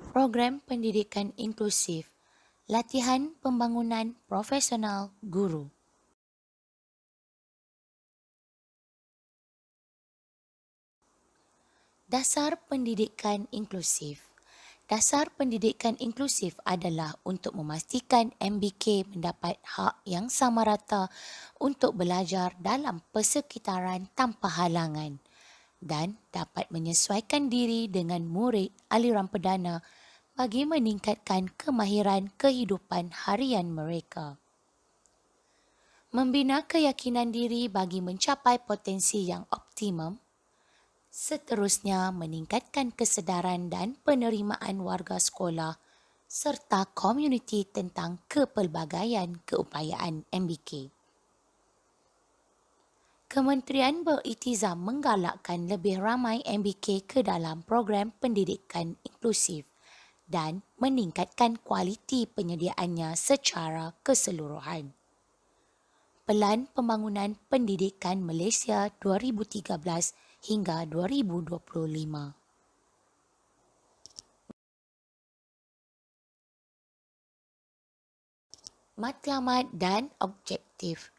Program Pendidikan Inklusif, Latihan Pembangunan Profesional Guru. Dasar Pendidikan Inklusif. Dasar pendidikan inklusif adalah untuk memastikan MBK mendapat hak yang sama rata untuk belajar dalam persekitaran tanpa halangan dan dapat menyesuaikan diri dengan murid aliran perdana bagi meningkatkan kemahiran kehidupan harian mereka. Membina keyakinan diri bagi mencapai potensi yang optimum. Seterusnya, meningkatkan kesedaran dan penerimaan warga sekolah serta komuniti tentang kepelbagaian keupayaan MBK. Kementerian beriltizam menggalakkan lebih ramai MBK ke dalam program pendidikan inklusif dan meningkatkan kualiti penyediaannya secara keseluruhan. Pelan Pembangunan Pendidikan Malaysia 2013 hingga 2025. Matlamat dan objektif.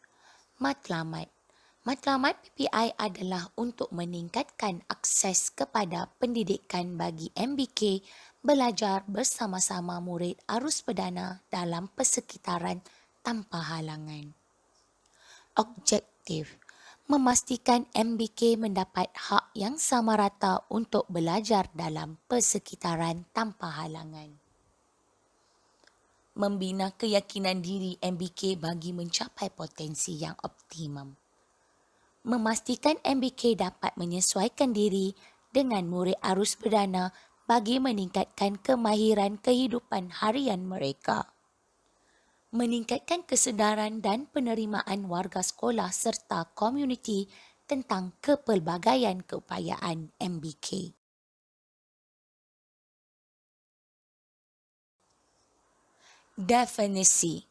Matlamat PPI adalah untuk meningkatkan akses kepada pendidikan bagi MBK belajar bersama-sama murid arus perdana dalam persekitaran tanpa halangan. Objektif, memastikan MBK mendapat hak yang sama rata untuk belajar dalam persekitaran tanpa halangan. Membina keyakinan diri MBK bagi mencapai potensi yang optimum. Memastikan MBK dapat menyesuaikan diri dengan murid arus perdana bagi meningkatkan kemahiran kehidupan harian mereka. Meningkatkan kesedaran dan penerimaan warga sekolah serta komuniti tentang kepelbagaian keupayaan MBK. Definisi.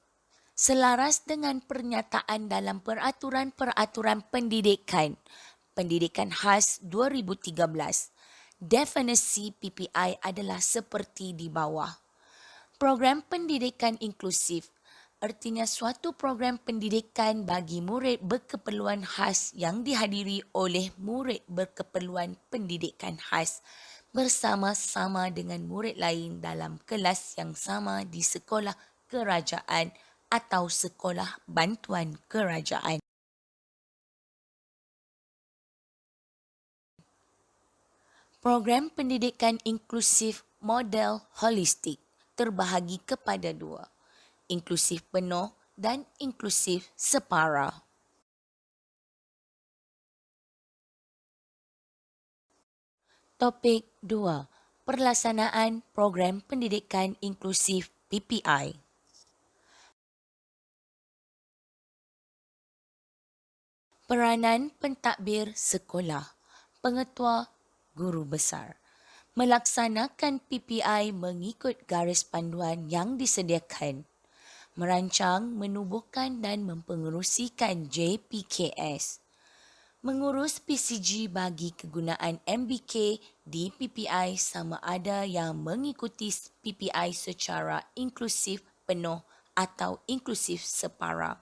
Selaras dengan pernyataan dalam Peraturan-Peraturan Pendidikan Khas 2013, definisi PPI adalah seperti di bawah. Program pendidikan inklusif artinya suatu program pendidikan bagi murid berkeperluan khas yang dihadiri oleh murid berkeperluan pendidikan khas bersama-sama dengan murid lain dalam kelas yang sama di sekolah kerajaan atau sekolah bantuan kerajaan. Program pendidikan inklusif model holistik terbahagi kepada dua, inklusif penuh dan inklusif separa. Topik 2. Pelaksanaan Program Pendidikan Inklusif PPI. Peranan pentadbir sekolah, pengetua, guru besar melaksanakan PPI mengikut garis panduan yang disediakan, merancang, menubuhkan dan mempengerusikan JPKS, mengurus PCG bagi kegunaan MBK di PPI sama ada yang mengikuti PPI secara inklusif penuh atau inklusif separa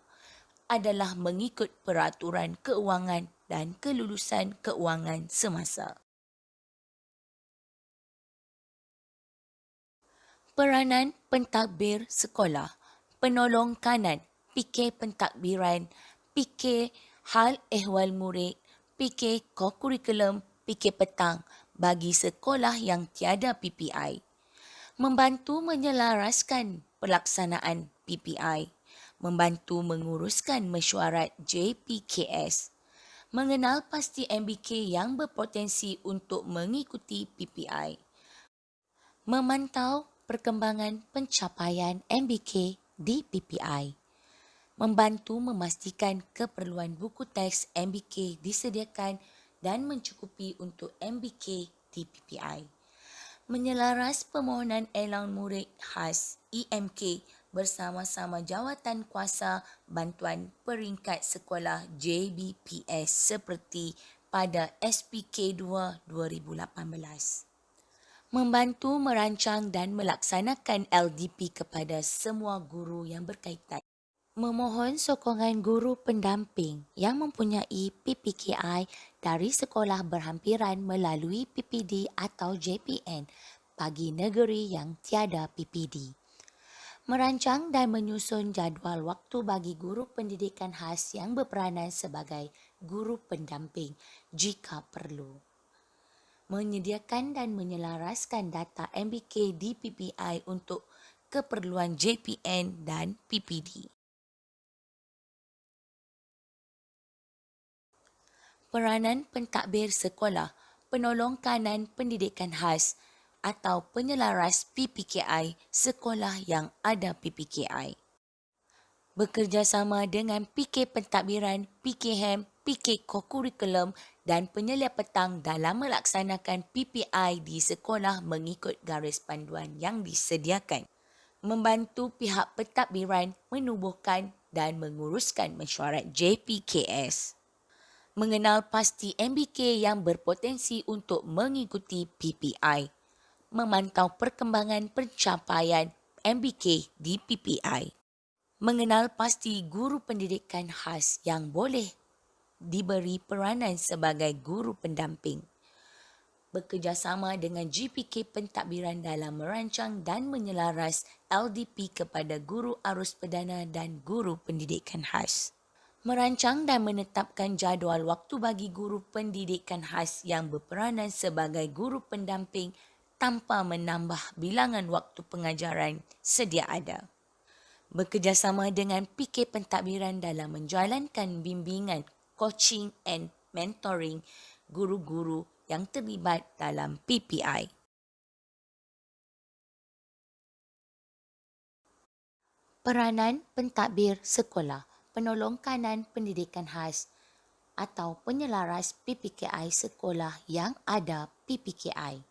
adalah mengikut peraturan keuangan dan kelulusan keuangan semasa. Peranan pentadbir sekolah, penolong kanan, fikir pentadbiran, fikir hal ehwal murid, fikir kokurikulum, fikir petang bagi sekolah yang tiada PPI. Membantu menyelaraskan pelaksanaan PPI, membantu menguruskan mesyuarat JPKS, mengenal pasti MBK yang berpotensi untuk mengikuti PPI, memantau perkembangan pencapaian MBK di PPI, membantu memastikan keperluan buku teks MBK disediakan dan mencukupi untuk MBK di PPI, menyelaras permohonan elang murid khas EMK bersama-sama Jawatan Kuasa Bantuan Peringkat Sekolah JBPS seperti pada SPK 2 2018. Membantu merancang dan melaksanakan LDP kepada semua guru yang berkaitan. Memohon sokongan guru pendamping yang mempunyai PPKI dari sekolah berhampiran melalui PPD atau JPN bagi negeri yang tiada PPD. Merancang dan menyusun jadual waktu bagi guru pendidikan khas yang berperanan sebagai guru pendamping jika perlu. Menyediakan dan menyelaraskan data MBK di PPI untuk keperluan JPN dan PPD. Peranan pentadbir sekolah, penolong kanan pendidikan khas atau penyelaras PPKI sekolah yang ada PPKI. Bekerjasama dengan PK pentadbiran, PKM, PK kokurikulum dan penyelia petang dalam melaksanakan PPI di sekolah mengikut garis panduan yang disediakan. Membantu pihak pentadbiran menubuhkan dan menguruskan mesyuarat JPKS. Mengenal pasti MBK yang berpotensi untuk mengikuti PPI, memantau perkembangan pencapaian MBK di PPI, mengenal pasti guru pendidikan khas yang boleh diberi peranan sebagai guru pendamping, bekerjasama dengan GPK pentadbiran dalam merancang dan menyelaras LDP kepada guru arus perdana dan guru pendidikan khas. Merancang dan menetapkan jadual waktu bagi guru pendidikan khas yang berperanan sebagai guru pendamping tanpa menambah bilangan waktu pengajaran sedia ada. Bekerjasama dengan PK pentadbiran dalam menjalankan bimbingan, coaching and mentoring guru-guru yang terlibat dalam PPI. Peranan pentadbir sekolah, penolong kanan pendidikan khas atau penyelaras PPKI sekolah yang ada PPKI.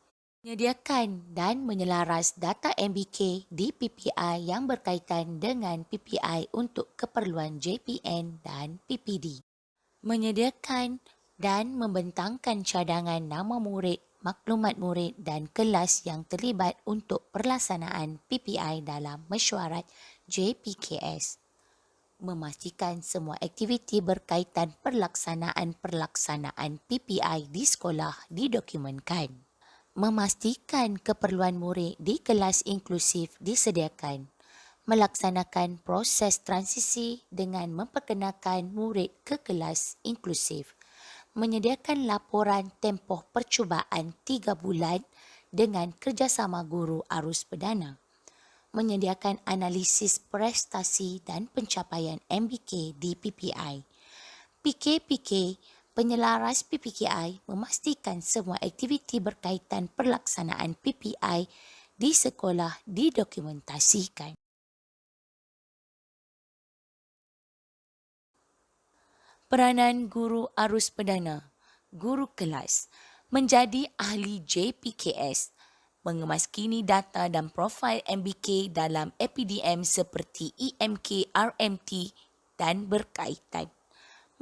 Menyediakan dan menyelaras data MBK di PPI yang berkaitan dengan PPI untuk keperluan JPN dan PPD. Menyediakan dan membentangkan cadangan nama murid, maklumat murid dan kelas yang terlibat untuk pelaksanaan PPI dalam mesyuarat JPKS. Memastikan semua aktiviti berkaitan pelaksanaan PPI di sekolah didokumenkan. Memastikan keperluan murid di kelas inklusif disediakan. Melaksanakan proses transisi dengan memperkenalkan murid ke kelas inklusif. Menyediakan laporan tempoh percubaan 3 bulan dengan kerjasama guru arus perdana. Menyediakan analisis prestasi dan pencapaian MBK di PPI. PK penyelaras PPKI memastikan semua aktiviti berkaitan pelaksanaan PPI di sekolah didokumentasikan. Peranan guru arus perdana, guru kelas, menjadi ahli JPKS, mengemaskini data dan profil MBK dalam APDM seperti EMK, RMT dan berkaitan.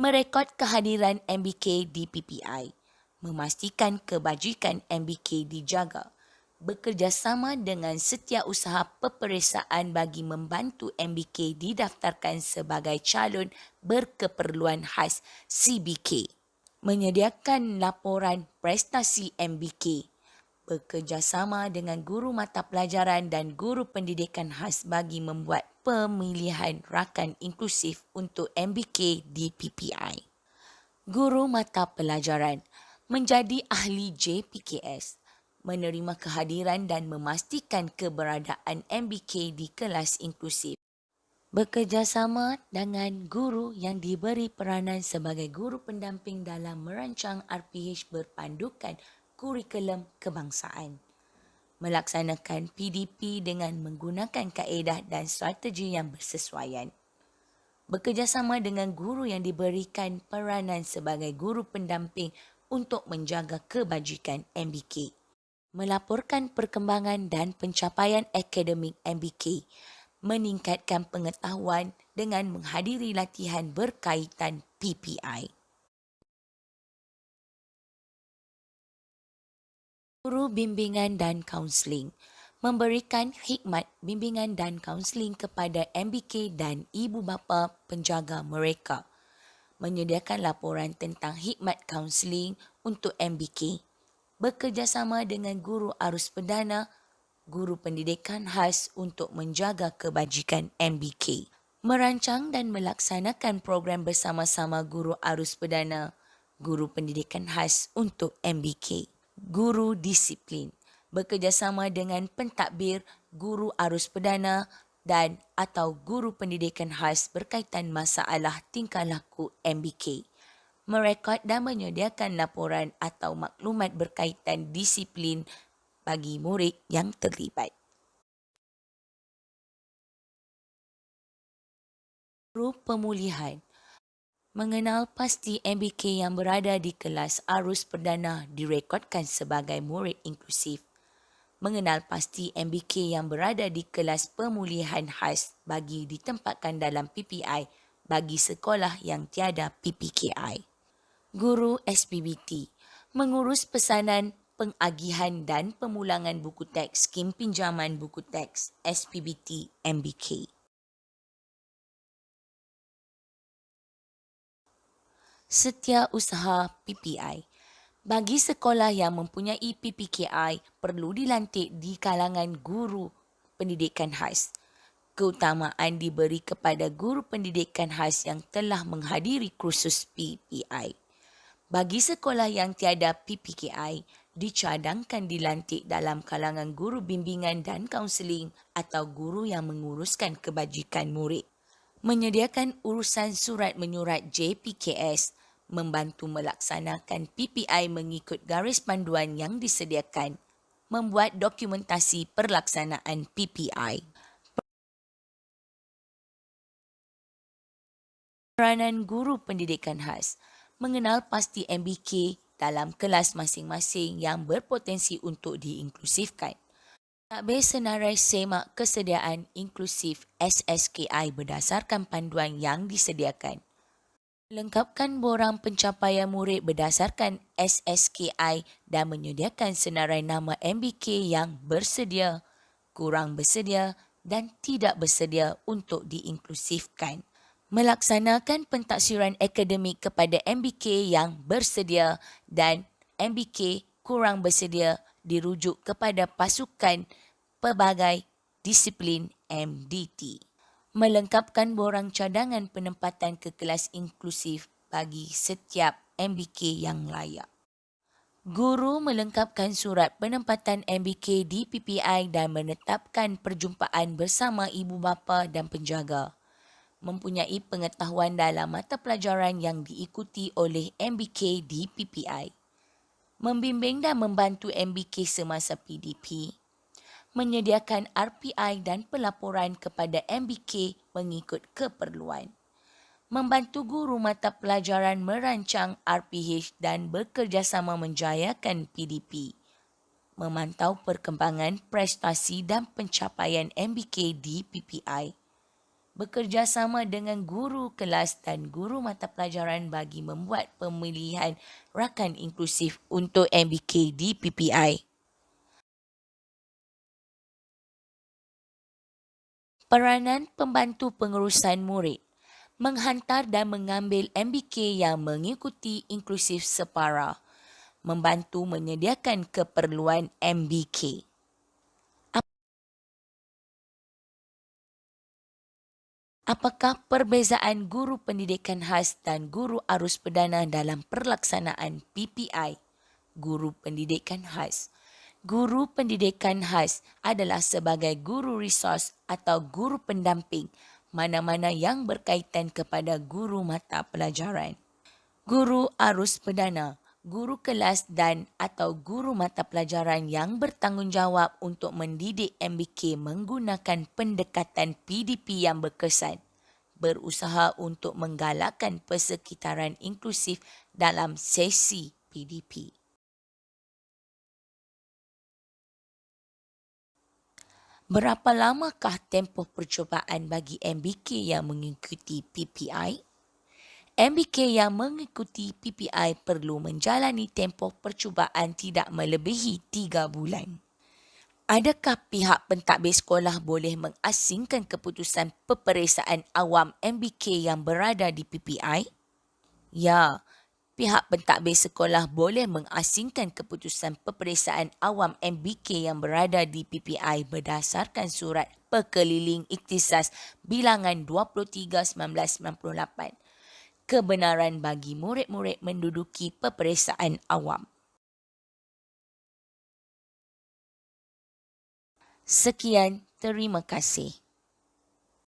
Merekod kehadiran MBK di PPI, memastikan kebajikan MBK dijaga, bekerjasama dengan Setiausaha Peperiksaan bagi membantu MBK didaftarkan sebagai calon berkeperluan khas CBK, menyediakan laporan prestasi MBK, bekerjasama dengan guru mata pelajaran dan guru pendidikan khas bagi membuat pemilihan rakan inklusif untuk MBK di PPI. Guru mata pelajaran menjadi ahli JPKS, menerima kehadiran dan memastikan keberadaan MBK di kelas inklusif. Bekerjasama dengan guru yang diberi peranan sebagai guru pendamping dalam merancang RPH berpandukan kurikulum kebangsaan. Melaksanakan PDP dengan menggunakan kaedah dan strategi yang bersesuaian. Bekerjasama dengan guru yang diberikan peranan sebagai guru pendamping untuk menjaga kebajikan MBK. Melaporkan perkembangan dan pencapaian akademik MBK. Meningkatkan pengetahuan dengan menghadiri latihan berkaitan PPI. Guru bimbingan dan kaunseling memberikan khidmat bimbingan dan kaunseling kepada MBK dan ibu bapa penjaga mereka. Menyediakan laporan tentang khidmat kaunseling untuk MBK. Bekerjasama dengan guru arus perdana, guru pendidikan khas untuk menjaga kebajikan MBK. Merancang dan melaksanakan program bersama-sama guru arus perdana, guru pendidikan khas untuk MBK. Guru disiplin bekerjasama dengan pentadbir, guru arus perdana dan atau guru pendidikan khas berkaitan masalah tingkah laku MBK. Merekod dan menyediakan laporan atau maklumat berkaitan disiplin bagi murid yang terlibat. Guru pemulihan mengenal pasti MBK yang berada di kelas arus perdana direkodkan sebagai murid inklusif. Mengenal pasti MBK yang berada di kelas pemulihan khas bagi ditempatkan dalam PPI bagi sekolah yang tiada PPKI. Guru SPBT mengurus pesanan, pengagihan dan pemulangan buku teks skim pinjaman buku teks SPBT MBK. Setiausaha PPI. Bagi sekolah yang mempunyai PPKI, perlu dilantik di kalangan guru pendidikan khas. Keutamaan diberi kepada guru pendidikan khas yang telah menghadiri kursus PPI. Bagi sekolah yang tiada PPKI, dicadangkan dilantik dalam kalangan guru bimbingan dan kaunseling atau guru yang menguruskan kebajikan murid. Menyediakan urusan surat menyurat JPKS, membantu melaksanakan PPI mengikut garis panduan yang disediakan, membuat dokumentasi pelaksanaan PPI. Peranan guru pendidikan khas mengenal pasti MBK dalam kelas masing-masing yang berpotensi untuk diinklusifkan. Takbir senarai semak kesediaan inklusif SSKI berdasarkan panduan yang disediakan. Lengkapkan borang pencapaian murid berdasarkan SSKI dan menyediakan senarai nama MBK yang bersedia, kurang bersedia dan tidak bersedia untuk diinklusifkan. Melaksanakan pentaksiran akademik kepada MBK yang bersedia dan MBK kurang bersedia dirujuk kepada pasukan pelbagai disiplin MDT. Melengkapkan borang cadangan penempatan ke kelas inklusif bagi setiap MBK yang layak. Guru melengkapkan surat penempatan MBK di PPI dan menetapkan perjumpaan bersama ibu bapa dan penjaga. Mempunyai pengetahuan dalam mata pelajaran yang diikuti oleh MBK di PPI. Membimbing dan membantu MBK semasa PDP. Menyediakan RPI dan pelaporan kepada MBK mengikut keperluan. Membantu guru mata pelajaran merancang RPH dan bekerjasama menjayakan PDP. Memantau perkembangan prestasi dan pencapaian MBK di PPI. Bekerjasama dengan guru kelas dan guru mata pelajaran bagi membuat pemilihan rakan inklusif untuk MBK di PPI. Peranan pembantu pengurusan murid menghantar dan mengambil MBK yang mengikuti inklusif separa, membantu menyediakan keperluan MBK. Apakah perbezaan guru pendidikan khas dan guru arus perdana dalam pelaksanaan PPI? Guru pendidikan khas. Guru pendidikan khas adalah sebagai guru resos atau guru pendamping mana-mana yang berkaitan kepada guru mata pelajaran. Guru arus perdana, guru kelas dan atau guru mata pelajaran yang bertanggungjawab untuk mendidik MBK menggunakan pendekatan PDP yang berkesan, berusaha untuk menggalakkan persekitaran inklusif dalam sesi PDP. Berapa lamakah tempoh percubaan bagi MBK yang mengikuti PPI? MBK yang mengikuti PPI perlu menjalani tempoh percubaan tidak melebihi 3 bulan. Adakah pihak pentadbir sekolah boleh mengasingkan keputusan peperiksaan awam MBK yang berada di PPI? Ya, pihak pentadbir sekolah boleh mengasingkan keputusan peperiksaan awam MBK yang berada di PPI berdasarkan surat Perkeliling Ikhtisas bilangan 23/1998. Kebenaran bagi murid-murid menduduki peperiksaan awam. Sekian, terima kasih.